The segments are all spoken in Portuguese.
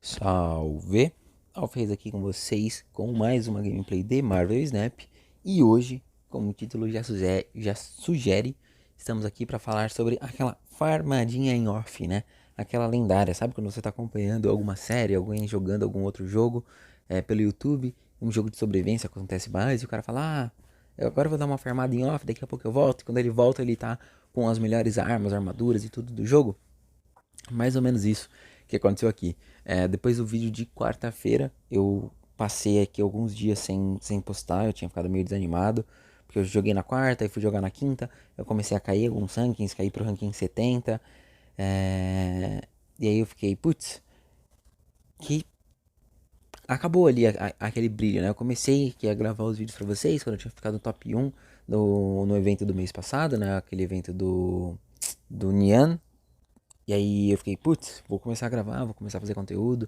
Salve! Alfredo aqui com vocês com mais uma gameplay de Marvel Snap. E hoje, como o título já sugere, estamos aqui para falar sobre aquela farmadinha em off, né? Aquela lendária, sabe quando você está acompanhando alguma série, alguém jogando algum outro jogo pelo YouTube, um jogo de sobrevivência acontece mais e o cara fala: eu agora vou dar uma farmada em off, daqui a pouco eu volto. E quando ele volta, ele tá com as melhores armas, armaduras e tudo do jogo. Mais ou menos isso que aconteceu aqui. Depois do vídeo de quarta-feira, eu passei aqui alguns dias sem postar, eu tinha ficado meio desanimado, porque eu joguei na quarta e fui jogar na quinta, eu comecei a cair alguns rankings, caí pro ranking 70, e aí eu fiquei, putz, que acabou ali aquele brilho, né? Eu comecei aqui a gravar os vídeos pra vocês, quando eu tinha ficado no top 1 no evento do mês passado, né? Aquele evento do Nian. E aí eu fiquei, putz, vou começar a gravar, vou começar a fazer conteúdo,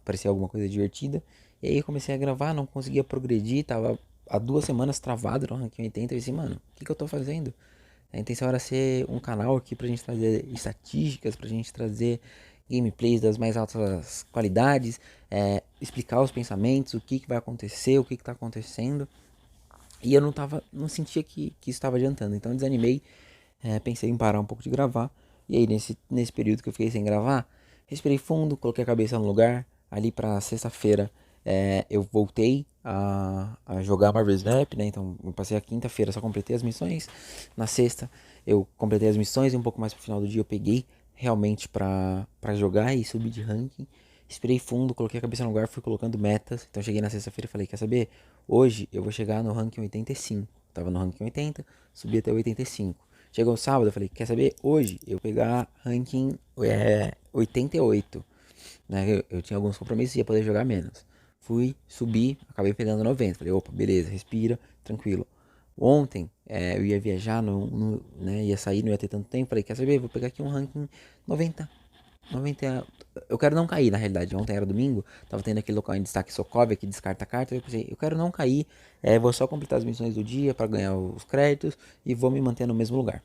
parecia alguma coisa divertida. E aí eu comecei a gravar, não conseguia progredir, tava há 2 semanas travado no ranking 80. Eu disse, mano, o que eu tô fazendo? A intenção era ser um canal aqui pra gente trazer estatísticas, pra gente trazer gameplays das mais altas qualidades, explicar os pensamentos, o que vai acontecer, o que tá acontecendo. E eu não sentia que isso estava adiantando, então eu desanimei, pensei em parar um pouco de gravar. E aí, nesse período que eu fiquei sem gravar, respirei fundo, coloquei a cabeça no lugar. Ali pra sexta-feira, eu voltei a jogar Marvel Snap, né? Então, eu passei a quinta-feira, só completei as missões. Na sexta, eu completei as missões e um pouco mais pro final do dia eu peguei realmente pra jogar e subir de ranking. Respirei fundo, coloquei a cabeça no lugar, fui colocando metas. Então, cheguei na sexta-feira e falei: quer saber? Hoje eu vou chegar no ranking 85. Tava no ranking 80, subi até 85. Chegou o sábado, eu falei, quer saber? Hoje eu pegar ranking 88. Né? Eu tinha alguns compromissos e ia poder jogar menos. Fui, subi, acabei pegando 90. Falei, opa, beleza, respira, tranquilo. Ontem eu ia viajar, né, ia sair, não ia ter tanto tempo. Falei, quer saber? Vou pegar aqui um ranking 90. 90. Eu quero não cair, na realidade. Ontem era domingo, tava tendo aquele local em destaque Sokovia que descarta a carta. Eu pensei, eu quero não cair, vou só completar as missões do dia para ganhar os créditos e vou me manter no mesmo lugar.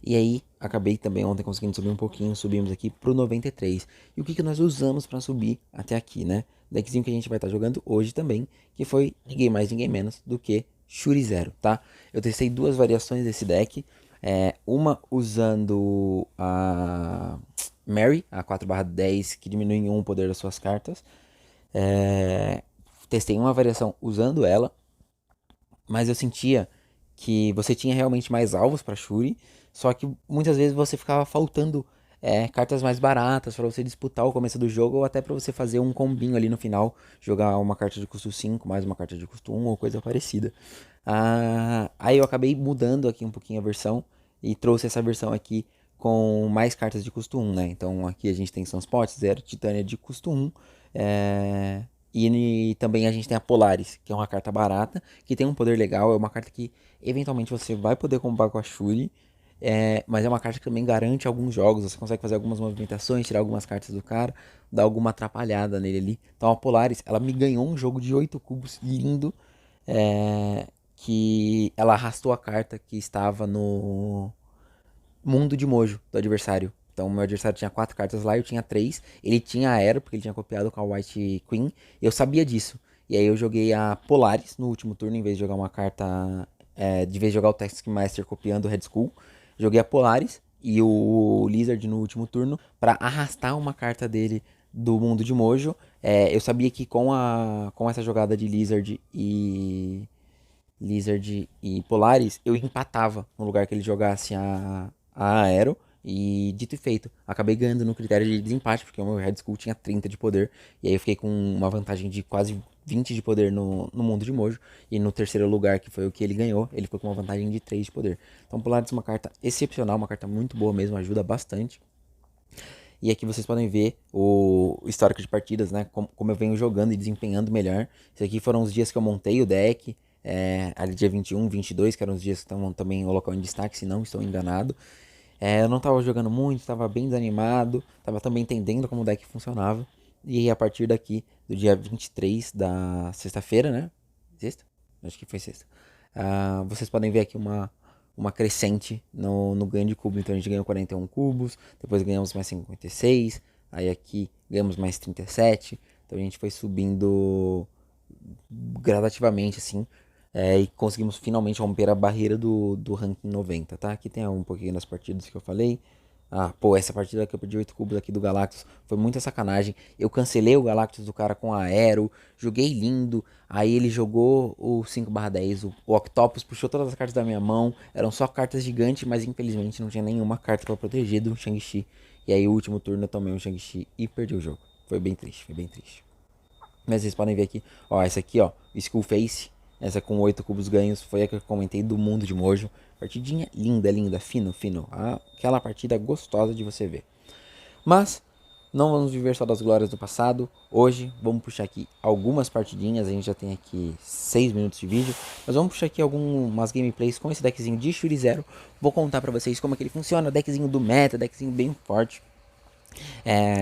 E aí, acabei também ontem conseguindo subir um pouquinho, subimos aqui pro 93. E o que nós usamos para subir até aqui, né? Deckzinho que a gente vai estar jogando hoje também, que foi ninguém mais, ninguém menos do que Shuri Zero, tá? Eu testei duas variações desse deck, uma usando a Mary, a 4/10, que diminui em 1 o poder das suas cartas. Testei uma variação usando ela, mas eu sentia que você tinha realmente mais alvos para Shuri, só que muitas vezes você ficava faltando cartas mais baratas para você disputar o começo do jogo ou até para você fazer um combinho ali no final, jogar uma carta de custo 5 mais uma carta de custo 1 ou coisa parecida. Aí eu acabei mudando aqui um pouquinho a versão e trouxe essa versão aqui com mais cartas de custo 1, né? Então aqui a gente tem Sunspot, Zero Titânia de custo 1, e também a gente tem a Polaris, que é uma carta barata, que tem um poder legal, é uma carta que eventualmente você vai poder combar com a Shuri, mas é uma carta que também garante alguns jogos, você consegue fazer algumas movimentações, tirar algumas cartas do cara, dar alguma atrapalhada nele ali. Então a Polaris, ela me ganhou um jogo de 8 cubos lindo, que ela arrastou a carta que estava no mundo de Mojo do adversário. Então, meu adversário tinha 4 cartas lá, eu tinha 3. Ele tinha Aero, porque ele tinha copiado com a White Queen. Eu sabia disso. E aí eu joguei a Polaris no último turno, em vez de jogar uma carta. De vez de jogar o Taskmaster copiando o Red Skull. Joguei a Polaris e o Lizard no último turno para arrastar uma carta dele do mundo de Mojo. Eu sabia que com essa jogada de Lizard e Polaris, eu empatava no lugar que ele jogasse a Aero. E dito e feito, acabei ganhando no critério de desempate, porque o meu Red Skull tinha 30 de poder. E aí eu fiquei com uma vantagem de quase 20 de poder no mundo de Mojo. E no terceiro lugar, que foi o que ele ganhou, ele ficou com uma vantagem de 3 de poder. Então Polaris é uma carta excepcional, uma carta muito boa mesmo, ajuda bastante. E aqui vocês podem ver o histórico de partidas, né? Como eu venho jogando e desempenhando melhor. Isso aqui foram os dias que eu montei o deck. Ali dia 21, 22, que eram os dias que estavam também o local em destaque, se não estou enganado. Eu não estava jogando muito, estava bem desanimado. Estava também entendendo como o deck funcionava. E aí, a partir daqui, do dia 23 da sexta-feira, né? Sexta? Acho que foi sexta. Vocês podem ver aqui uma crescente no ganho de cubo. Então a gente ganhou 41 cubos, depois ganhamos mais 56, Aí aqui ganhamos mais 37. Então a gente foi subindo gradativamente, assim. E conseguimos finalmente romper a barreira do ranking 90, tá? Aqui tem um pouquinho das partidas que eu falei. Ah, pô, essa partida que eu perdi 8 cubos aqui do Galactus foi muita sacanagem. Eu cancelei o Galactus do cara com aero, joguei lindo. Aí ele jogou o 5/10, o Octopus puxou todas as cartas da minha mão. Eram só cartas gigantes, mas infelizmente não tinha nenhuma carta pra proteger do Shang-Chi. E aí, o último turno eu tomei um Shang-Chi e perdi o jogo. Foi bem triste, foi bem triste. Mas vocês podem ver aqui, ó, essa aqui, ó, Skull Face, essa com 8 cubos ganhos, foi a que eu comentei do mundo de Mojo. Partidinha linda, linda, fino, fino. Aquela partida gostosa de você ver. Mas, não vamos viver só das glórias do passado. Hoje, vamos puxar aqui algumas partidinhas. A gente já tem aqui 6 minutos de vídeo. Mas vamos puxar aqui algumas gameplays com esse deckzinho de Shuri Zero. Vou contar pra vocês como é que ele funciona. Deckzinho do meta, deckzinho bem forte.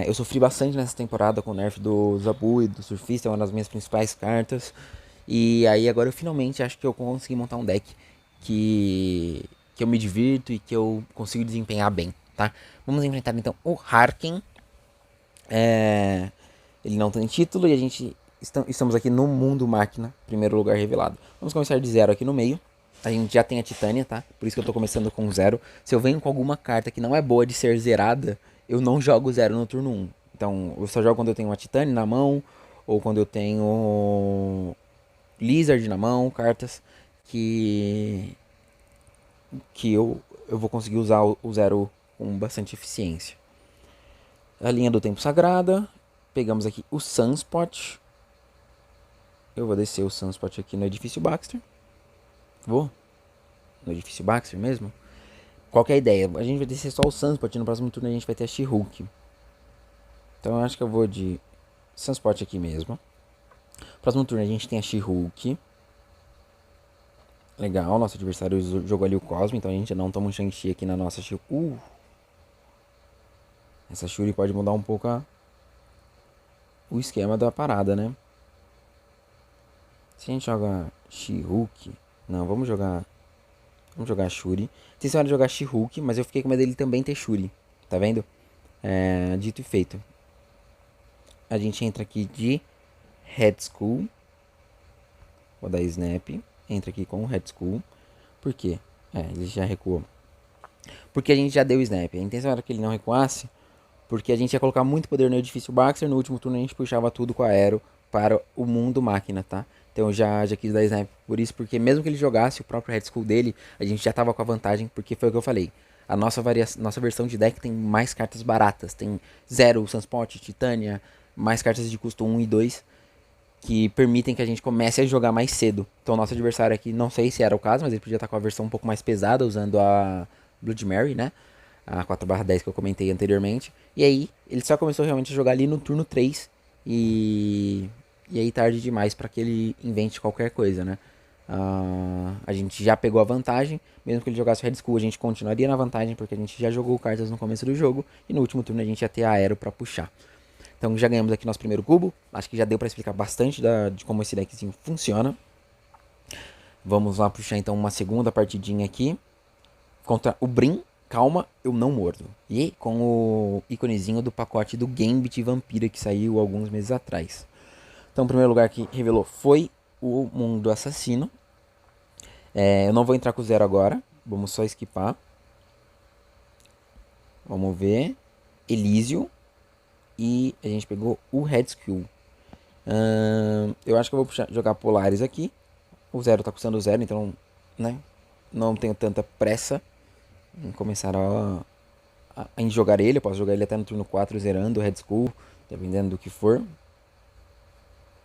Eu sofri bastante nessa temporada com o nerf do Zabu e do Surfista, é uma das minhas principais cartas. E aí agora eu finalmente acho que eu consegui montar um deck que eu me divirto e que eu consigo desempenhar bem, tá? Vamos enfrentar então o Harken. Ele não tem título e a gente estamos aqui no mundo máquina, primeiro lugar revelado. Vamos começar de zero aqui no meio. A gente já tem a Titânia, tá? Por isso que eu tô começando com zero. Se eu venho com alguma carta que não é boa de ser zerada, eu não jogo zero no turno 1. Então, eu só jogo quando eu tenho uma Titânia na mão, ou quando eu tenho Lizard na mão, cartas que eu vou conseguir usar o zero com bastante eficiência. A linha do tempo sagrada. Pegamos aqui o Sunspot. Eu vou descer o Sunspot aqui no edifício Baxter. Vou? No edifício Baxter mesmo? Qual que é a ideia? A gente vai descer só o Sunspot. No próximo turno a gente vai ter a She-Hulk. Então eu acho que eu vou de Sunspot aqui mesmo. Próximo turno a gente tem a She-Hulk. Legal, nosso adversário jogou ali o Cosmo, então a gente não toma um Shang-Chi aqui na nossa She-Hulk. Essa Shuri pode mudar um pouco o esquema da parada, né? Se a gente joga She-Hulk... Não, vamos jogar Shuri. Tem hora de jogar She-Hulk, mas eu fiquei com medo dele também ter Shuri. Tá vendo? Dito e feito. A gente entra aqui de Red Skull. Vou dar Snap. Entra aqui com o Red Skull. Por quê? Ele já recuou. Porque a gente já deu Snap. A intenção era que ele não recuasse. Porque a gente ia colocar muito poder no edifício Baxter. No último turno a gente puxava tudo com a Aero para o mundo máquina, tá? Então eu já quis dar Snap por isso. Porque mesmo que ele jogasse o próprio Red Skull dele, a gente já tava com a vantagem. Porque foi o que eu falei. A nossa versão de deck tem mais cartas baratas. Tem Zero, Sunspot, Titânia, mais cartas de custo 1 e 2 que permitem que a gente comece a jogar mais cedo. Então o nosso adversário aqui, não sei se era o caso, mas ele podia estar com a versão um pouco mais pesada, usando a Blood Mary, né? A 4/10 que eu comentei anteriormente. E aí, ele só começou realmente a jogar ali no turno 3. E aí tarde demais para que ele invente qualquer coisa, né? A gente já pegou a vantagem. Mesmo que ele jogasse Red Skull, a gente continuaria na vantagem, porque a gente já jogou cartas no começo do jogo. E no último turno a gente ia ter a Aero para puxar. Então já ganhamos aqui nosso primeiro cubo. Acho que já deu para explicar bastante de como esse deckzinho funciona. Vamos lá puxar então uma segunda partidinha aqui. Contra o Brim. Calma, eu não mordo. E com o íconezinho do pacote do Gambit Vampira que saiu alguns meses atrás. Então o primeiro lugar que revelou foi o Mundo Assassino. Eu não vou entrar com o zero agora. Vamos só esquipar. Vamos ver. Elísio. E a gente pegou o Red Skull. Eu acho que eu vou jogar Polaris aqui. O zero tá custando zero, então, né? Não tenho tanta pressa em começar em jogar ele. Eu posso jogar ele até no turno 4 zerando o Red Skull, dependendo do que for.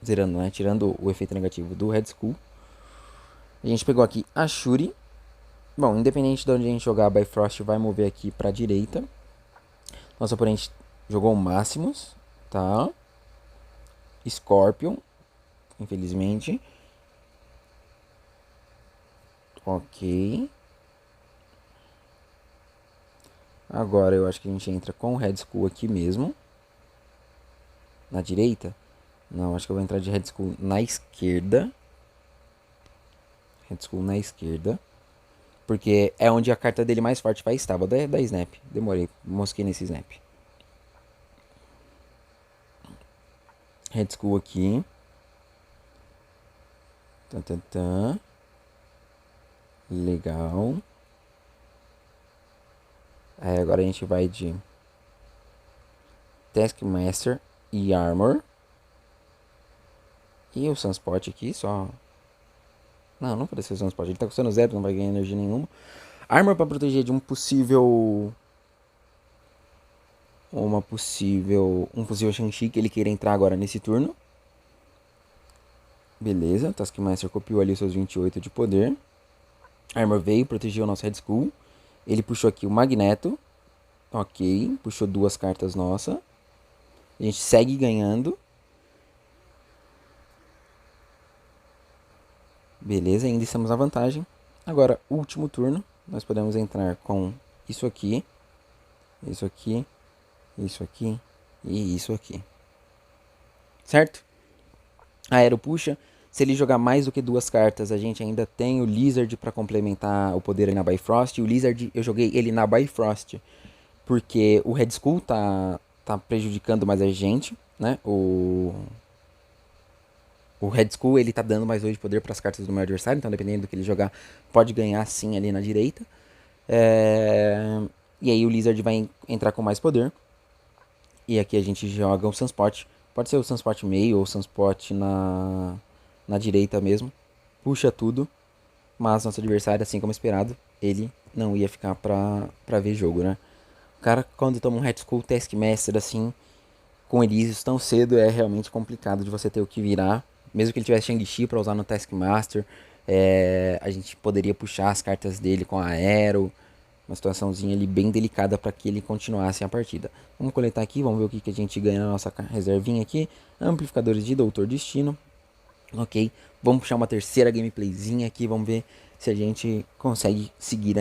Zerando, né? Tirando o efeito negativo do Red Skull. A gente pegou aqui a Shuri. Bom, independente de onde a gente jogar, a Bifrost vai mover aqui pra direita. Nosso oponente jogou o Máximos, tá? Scorpion, infelizmente. Ok. Agora eu acho que a gente entra com o Red Skull aqui mesmo. Na direita? Não, acho que eu vou entrar de Red Skull na esquerda. Red Skull na esquerda. Porque é onde a carta dele mais forte vai estar. Vou dar Snap. Demorei. Mosquei nesse Snap. Red Skull aqui. Tan, tan, tan. Legal. Aí agora a gente vai de Taskmaster e Armor. E o Sunspot aqui só. Não vou descer o Sunspot. Ele tá custando 0, não vai ganhar energia nenhuma. Armor pra proteger de um possível. Um possível Shang-Chi que ele queira entrar agora nesse turno. Beleza, Taskmaster copiou ali os seus 28 de poder. Armor veio, protegeu o nosso Red Skull. Ele puxou aqui o Magneto. Ok, puxou 2 cartas nossa. A gente segue ganhando. Beleza, ainda estamos na vantagem. Agora, último turno. Nós podemos entrar com isso aqui. Isso aqui. Isso aqui. E isso aqui. Certo? Aero puxa. Se ele jogar mais do que 2 cartas, a gente ainda tem o Lizard para complementar o poder ali na Bifrost. O Lizard, eu joguei ele na Bifrost porque o Red Skull tá prejudicando mais a gente, né? O Red Skull, ele tá dando mais 2 de poder para as cartas do meu adversário, então dependendo do que ele jogar, pode ganhar sim ali na direita. E aí o Lizard vai entrar com mais poder. E aqui a gente joga o Sunspot. Pode ser o Sunspot meio ou o Sunspot na direita mesmo. Puxa tudo. Mas nosso adversário, assim como esperado, ele não ia ficar pra ver jogo, né? O cara, quando toma um Red Skull Taskmaster, assim, com Elysius tão cedo, é realmente complicado de você ter o que virar. Mesmo que ele tivesse Shang-Chi pra usar no Taskmaster, a gente poderia puxar as cartas dele com a Aero. Uma situaçãozinha ali bem delicada para que ele continuasse a partida. Vamos coletar aqui, vamos ver o que a gente ganha na nossa reservinha aqui. Amplificadores de Doutor Destino. Ok, vamos puxar uma terceira gameplayzinha aqui, vamos ver se a gente consegue seguir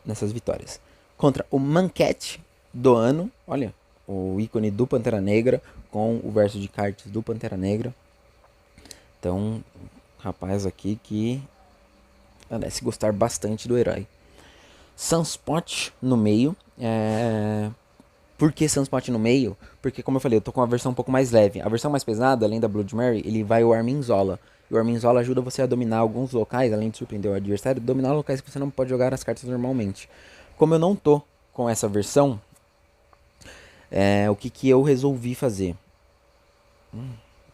nessas vitórias. Contra o Manquete do ano, olha, o ícone do Pantera Negra com o verso de cartas do Pantera Negra. Então, rapaz aqui que parece gostar bastante do herói. Sunspot no meio. Por que Sunspot no meio? Porque, como eu falei, eu tô com uma versão um pouco mais leve. A versão mais pesada, além da Blood Mary, ele vai o Arminzola. E o Arminzola ajuda você a dominar alguns locais, além de surpreender o adversário, dominar locais que você não pode jogar as cartas normalmente. Como eu não tô com essa versão, o que eu resolvi fazer?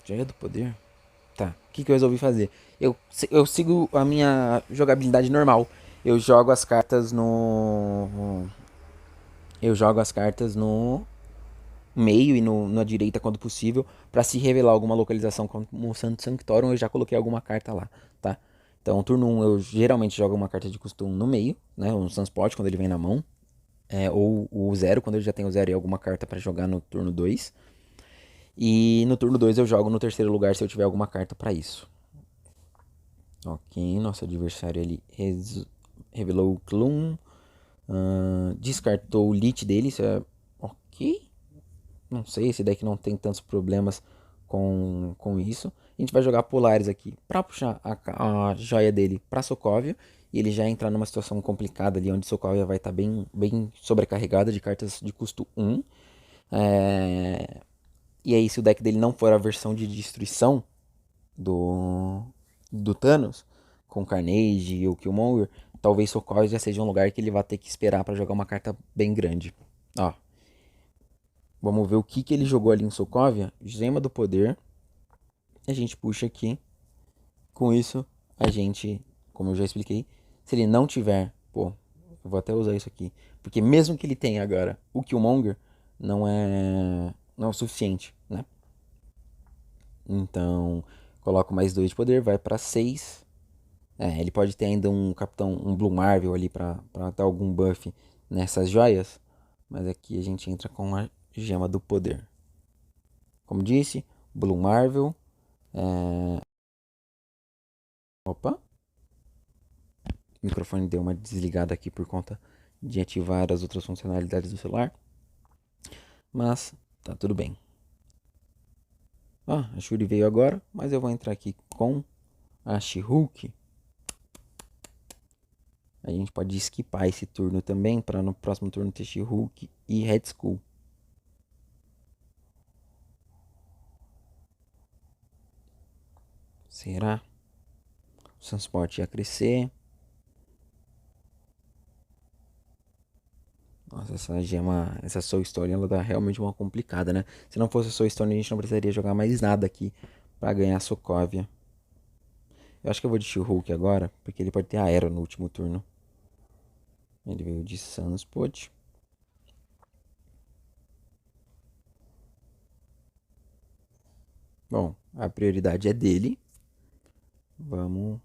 Joia do Poder? Tá, o que eu resolvi fazer? Eu sigo a minha jogabilidade normal. Eu jogo as cartas no. Eu jogo as cartas no meio e na direita quando possível, para se revelar alguma localização como o Santo Sanctorum, eu já coloquei alguma carta lá, tá? Então, turno 1 eu geralmente jogo uma carta de custo 1 no meio, né? Um Sunspot quando ele vem na mão, ou o 0 quando ele já tem o 0 e alguma carta para jogar no turno 2. E no turno 2 eu jogo no terceiro lugar se eu tiver alguma carta para isso. Ok, nosso adversário ele revelou o Clun, descartou o Lich dele, isso é ok. Não sei, esse deck não tem tantos problemas com isso. A gente vai jogar Polaris aqui para puxar a joia dele para Sokovia. E ele já entrar numa situação complicada ali, onde Sokovia vai estar bem sobrecarregada de cartas de custo 1. E aí, se o deck dele não for a versão de destruição do Thanos, com Carnage ou Killmonger, talvez Sokovia já seja um lugar que ele vai ter que esperar para jogar uma carta bem grande. Ó, vamos ver o que ele jogou ali em Sokovia. Gema do Poder. A gente puxa aqui. Com isso, a gente, como eu já expliquei, se ele não tiver, pô, eu vou até usar isso aqui, porque mesmo que ele tenha agora o Killmonger, não é o suficiente, né? Então, coloco mais 2 de poder, vai pra 6. Ele pode ter ainda um Capitão, um Blue Marvel ali pra dar algum buff nessas joias, mas aqui a gente entra com a Gema do Poder. Como disse, Blue Marvel. Opa! O microfone deu uma desligada aqui por conta de ativar as outras funcionalidades do celular. Mas tá tudo bem. A Shuri veio agora, mas eu vou entrar aqui com a She-Hulk. A gente pode skipar esse turno também, para no próximo turno ter She-Hulk e Red Skull. Será? O Sunspot ia crescer. Nossa, essa gema, essa Soul Stone, ela dá realmente uma complicada, né? Se não fosse a Soul Stone, a gente não precisaria jogar mais nada aqui pra ganhar a Sokovia. Eu acho que eu vou de She-Hulk agora, porque ele pode ter aero no último turno. Ele veio de Sunspot. Bom, a prioridade é dele. Vamos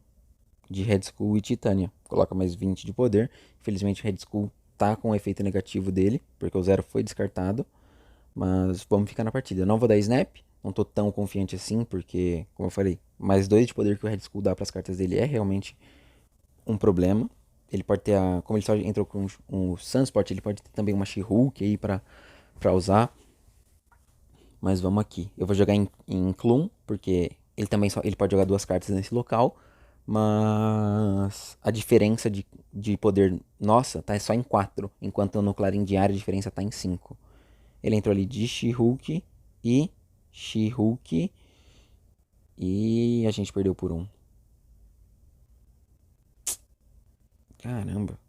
de Red Skull e Titânia. Coloca mais 20 de poder. Infelizmente o Red Skull tá com o efeito negativo dele, porque o zero foi descartado. Mas vamos ficar na partida. Eu não vou dar snap, não tô tão confiante assim, porque, como eu falei, mais 2 de poder que o Red Skull dá para as cartas dele é realmente um problema. Ele pode ter a. Como ele só entrou com um Sunspot, ele pode ter também uma She-Hulk aí pra usar. Mas vamos aqui. Eu vou jogar em Clum, porque ele também só, ele pode jogar 2 cartas nesse local. Mas a diferença de poder nossa tá só em 4. Enquanto no Clarim Diário a diferença tá em 5. Ele entrou ali de She-Hulk e She-Hulk. E a gente perdeu por um. Caramba.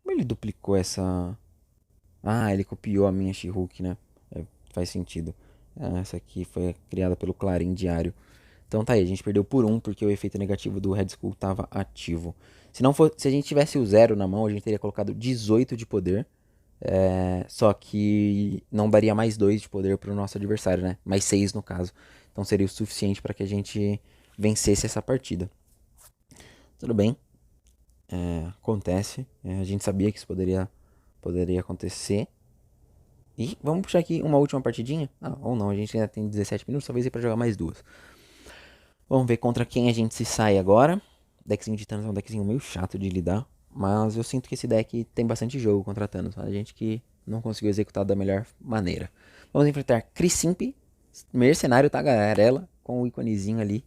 Como ele duplicou essa. Ah, ele copiou a minha She-Hulk, né? É, faz sentido. Ah, essa aqui foi criada pelo Clarim Diário. Então tá aí, a gente perdeu por um porque o efeito negativo do Red Skull estava ativo. Se não for, se a gente tivesse o zero na mão, a gente teria colocado 18 de poder. Só que não daria mais 2 de poder para o nosso adversário, né? Mais 6 no caso. Então seria o suficiente para que a gente vencesse essa partida. Tudo bem, acontece. A gente sabia que isso poderia acontecer. E vamos puxar aqui uma última partidinha? Ah, ou não, a gente ainda tem 17 minutos, talvez ir pra jogar mais duas. Vamos ver contra quem a gente se sai agora. Deckzinho de Thanos é um deckzinho meio chato de lidar. Mas eu sinto que esse deck tem bastante jogo contra Thanos. A gente que não conseguiu executar da melhor maneira. Vamos enfrentar Crissimp, mercenário tagarela, com o iconezinho ali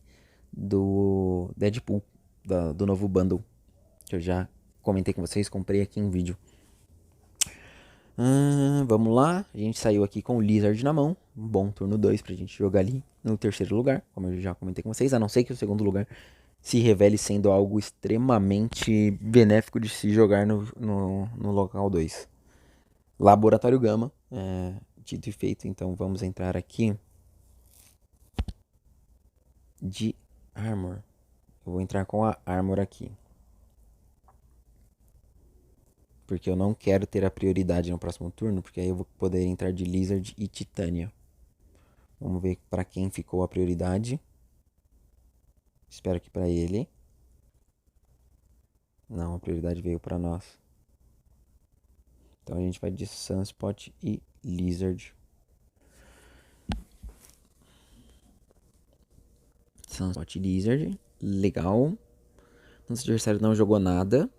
do Deadpool, do novo bundle. Que eu já comentei com vocês, comprei aqui em vídeo. Vamos lá, a gente saiu aqui com o Lizard na mão. Um bom turno 2 pra gente jogar ali no terceiro lugar, como eu já comentei com vocês. A não ser que o segundo lugar se revele sendo algo extremamente benéfico de se jogar no local 2. Laboratório Gama, dito e feito, então vamos entrar aqui de Armor. Eu vou entrar com a Armor aqui. Porque eu não quero ter a prioridade no próximo turno, porque aí eu vou poder entrar de Lizard e Titânia. Vamos ver para quem ficou a prioridade. Espero que para ele. Não, a prioridade veio para nós. Então a gente vai de Sunspot e Lizard. Sunspot e Lizard. Legal. Nosso adversário não jogou nada.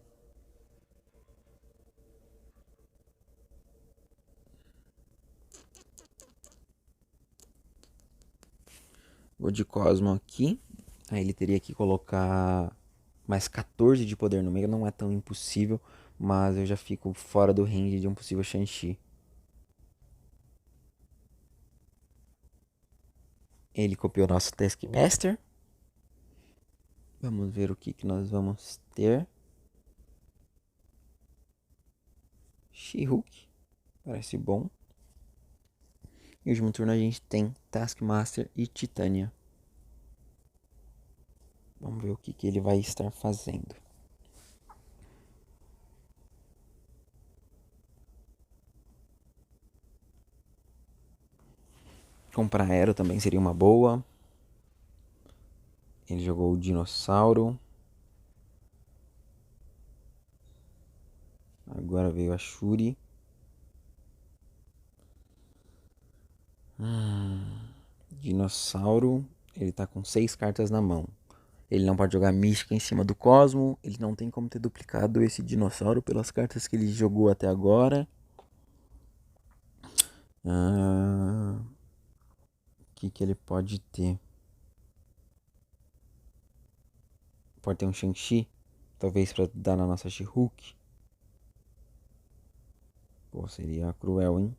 Vou de Cosmo aqui. Aí ele teria que colocar mais 14 de poder no meio. Não é tão impossível. Mas eu já fico fora do range de um possível Shang-Chi. Ele copiou nosso Taskmaster. Vamos ver o que nós vamos ter. She-Hulk. Parece bom. E no último turno a gente tem Taskmaster e Titânia. Vamos ver o que ele vai estar fazendo. Comprar Aero também seria uma boa. Ele jogou o Dinossauro. Agora veio a Shuri. Dinossauro. Ele tá com 6 cartas na mão. Ele não pode jogar Mística em cima do Cosmo. Ele não tem como ter duplicado esse dinossauro pelas cartas que ele jogou até agora. O que ele pode ter? Pode ter um Shang-Chi. Talvez pra dar na nossa She-Hulk. Pô, seria cruel, hein?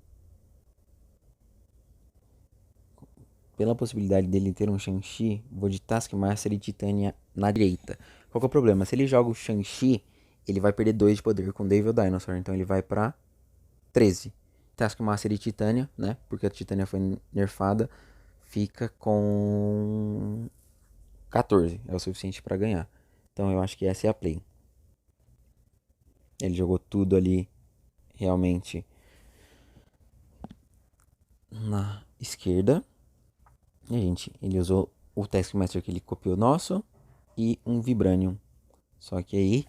pela possibilidade dele ter um Shang-Chi, vou de Taskmaster e Titânia na direita. Qual que é o problema? Se ele joga o Shang-Chi, ele vai perder 2 de poder com Devil Dinosaur, então ele vai pra 13. Taskmaster e Titânia, né? Porque a Titânia foi nerfada, fica com 14. É o suficiente pra ganhar. Então eu acho que essa é a play. Ele jogou tudo ali realmente na esquerda. E ele usou o Taskmaster que ele copiou nosso e um Vibranium. Só que aí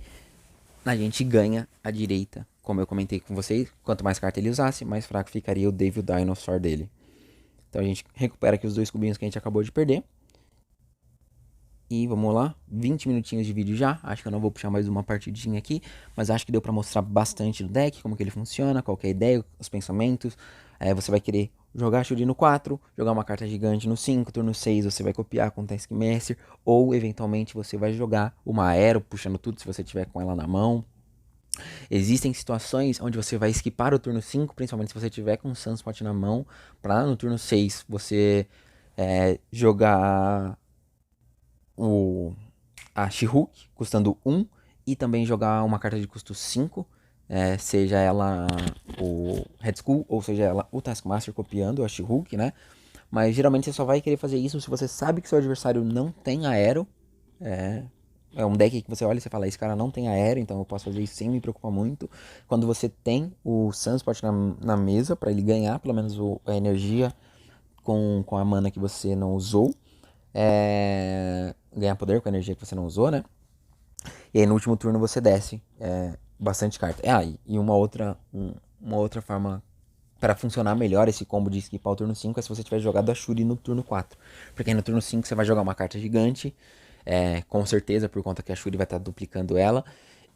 a gente ganha a direita. Como eu comentei com vocês, quanto mais carta ele usasse, mais fraco ficaria o Devil Dinosaur dele. Então a gente recupera aqui os 2 cubinhos que a gente acabou de perder. E vamos lá, 20 minutinhos de vídeo já. Acho que eu não vou puxar mais uma partidinha aqui, mas acho que deu pra mostrar bastante do deck, como que ele funciona, qual que é a ideia, os pensamentos. Você vai querer jogar Shuri no 4, jogar uma carta gigante no 5, turno 6 você vai copiar com o Taskmaster, ou eventualmente você vai jogar uma Aero, puxando tudo se você tiver com ela na mão. Existem situações onde você vai skipar o turno 5, principalmente se você tiver com o Sunspot na mão, pra no turno 6 você jogar a She-Hulk, custando 1, e também jogar uma carta de custo 5, seja ela o Red Skull, ou seja ela o Taskmaster copiando a She-Hulk, né? Mas geralmente você só vai querer fazer isso se você sabe que seu adversário não tem aero. É um deck que você olha e você fala, esse cara não tem aero, então eu posso fazer isso sem me preocupar muito. Quando você tem o Sunspot na mesa, para ele ganhar pelo menos a energia com a mana que você não usou. Ganhar poder com a energia que você não usou, né? E aí no último turno você desce bastante carta. E uma outra forma para funcionar melhor esse combo de skipar o turno 5 é se você tiver jogado a Shuri no turno 4. Porque aí no turno 5 você vai jogar uma carta gigante, com certeza, por conta que a Shuri vai estar duplicando ela,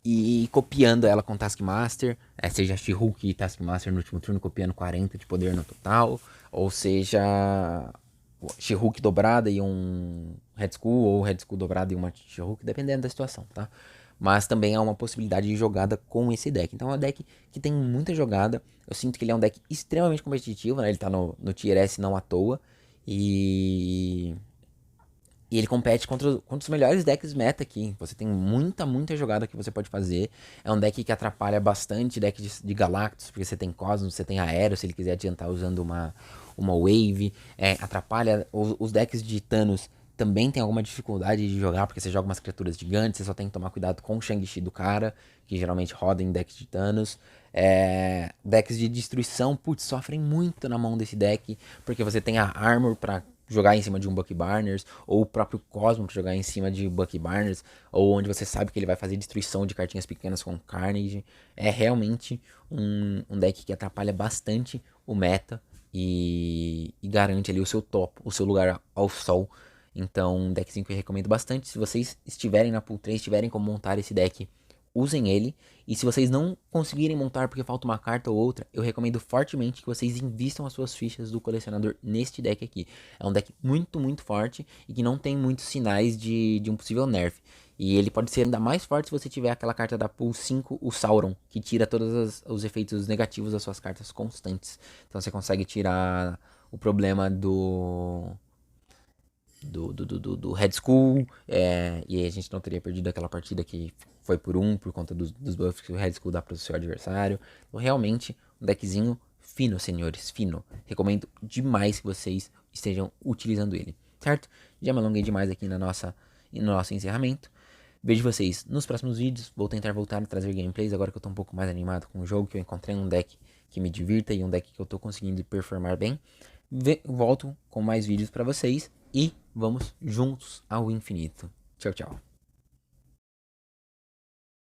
e copiando ela com Taskmaster, seja She-Hulk e Taskmaster no último turno, copiando 40 de poder no total, ou seja She-Hulk dobrada e um Red Skull, ou Red Skull dobrada e uma She-Hulk, dependendo da situação, tá? Mas também há uma possibilidade de jogada com esse deck. Então é um deck que tem muita jogada. Eu sinto que ele é um deck extremamente competitivo, né? Ele tá no Tier S não à toa. E ele compete contra os melhores decks meta aqui. Você tem muita jogada que você pode fazer. É um deck que atrapalha bastante deck de Galactus, porque você tem Cosmos, você tem Aero, se ele quiser adiantar usando uma Wave. Atrapalha os decks de Thanos. Também tem alguma dificuldade de jogar, porque você joga umas criaturas gigantes, você só tem que tomar cuidado com o Shang-Chi do cara, que geralmente roda em decks de Thanos. Decks de destruição, putz, sofrem muito na mão desse deck, porque você tem a Armor pra jogar em cima de um Bucky Barnes, ou o próprio Cosmo pra jogar em cima de Bucky Barnes, ou onde você sabe que ele vai fazer destruição de cartinhas pequenas com Carnage. É realmente um deck que atrapalha bastante o meta e garante ali o seu top, o seu lugar ao sol. Então, um deckzinho que eu recomendo bastante. Se vocês estiverem na pool 3, tiverem como montar esse deck, usem ele. E se vocês não conseguirem montar porque falta uma carta ou outra, eu recomendo fortemente que vocês invistam as suas fichas do colecionador neste deck aqui. É um deck muito forte e que não tem muitos sinais de um possível nerf. E ele pode ser ainda mais forte se você tiver aquela carta da pool 5, o Sauron, que tira todos os efeitos negativos das suas cartas constantes. Então você consegue tirar o problema do Red Skull, e aí a gente não teria perdido aquela partida que foi por 1, por conta dos buffs que o Red Skull dá para o seu adversário. Então, realmente, um deckzinho fino, senhores, fino. Recomendo demais que vocês estejam utilizando ele, certo? Já me alonguei demais aqui no nosso encerramento. Vejo vocês nos próximos vídeos. Vou tentar voltar a trazer gameplays agora que eu tô um pouco mais animado com o jogo, que eu encontrei um deck que me divirta e um deck que eu tô conseguindo performar bem. Volto com mais vídeos para vocês e vamos juntos ao infinito. Tchau, tchau.